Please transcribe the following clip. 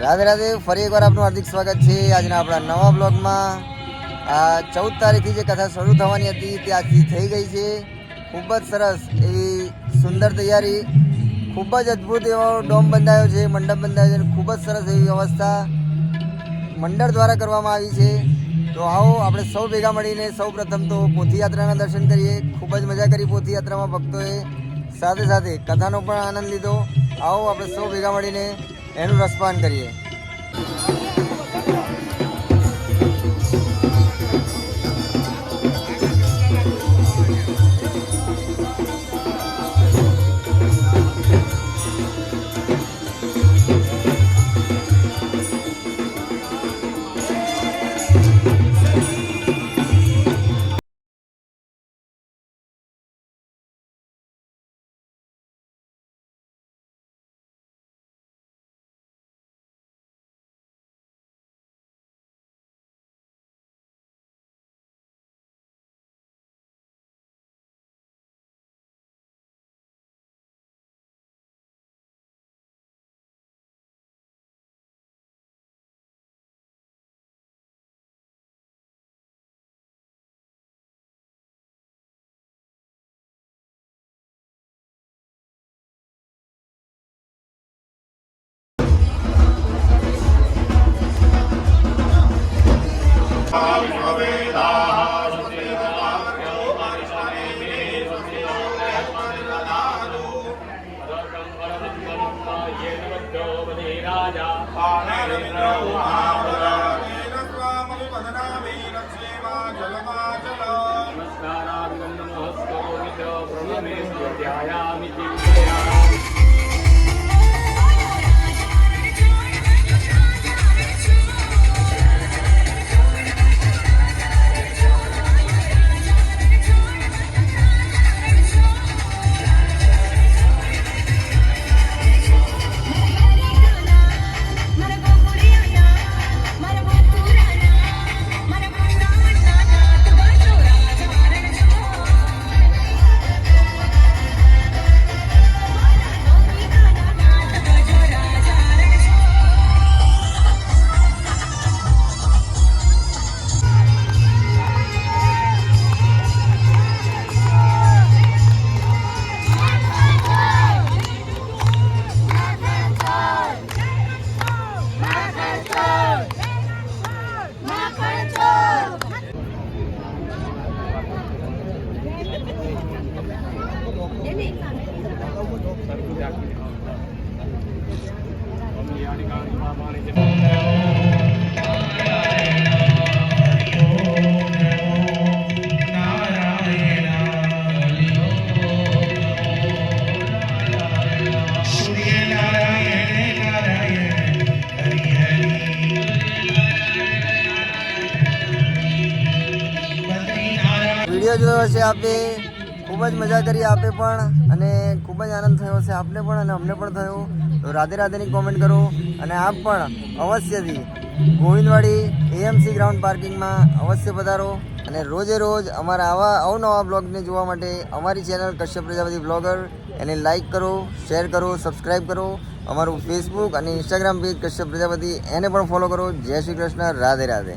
રાધે રાધે, ફરી એકવાર આપનું હાર્દિક સ્વાગત છે આજના આપણા નવા બ્લોગમાં। આ 14 તારીખથી જે કથા શરૂ થવાની હતી તે આજથી થઈ ગઈ છે। ખૂબ જ સરસ એવી સુંદર તૈયારી, ખૂબ જ અદ્ભુત એવો ડોમ બંધાયો છે, મંડપ બંધાયો છે, ખૂબ જ સરસ એવી વ્યવસ્થા મંડળ દ્વારા કરવામાં આવી છે। તો આવો આપણે સૌ ભેગા મળીને સૌ પ્રથમ તો પોથી યાત્રાના દર્શન કરીએ। ખૂબ જ મજા કરી પોથી યાત્રામાં ભક્તોએ, સાથે સાથે કથાનો પણ આનંદ લીધો। આવો આપણે સૌ ભેગા મળીને એનું રસપાન કરીએ। વિડીયો જોયો હશે આપે, ખૂબ જ મજા કરી આપે પણ, અને ખૂબ જ આનંદ થયો હશે આપને પણ અને અમને પણ થયો। તો રાધે રાધેની કોમેન્ટ કરો અને આપ પણ અવશ્યથી ગોવિંદવાડી એએમસી ગ્રાઉન્ડ પાર્કિંગમાં અવશ્ય પધારો અને રોજે રોજ અમારા આવા અવનવા બ્લોગને જોવા માટે અમારી ચેનલ કશ્યપ પ્રજાપતિ બ્લોગર એને લાઇક કરો, શેર કરો, સબસ્ક્રાઈબ કરો। અમારું ફેસબુક અને ઇન્સ્ટાગ્રામ પેજ કશ્યપ પ્રજાપતિ એને પણ ફોલો કરો। જય શ્રી કૃષ્ણ, રાધે રાધે।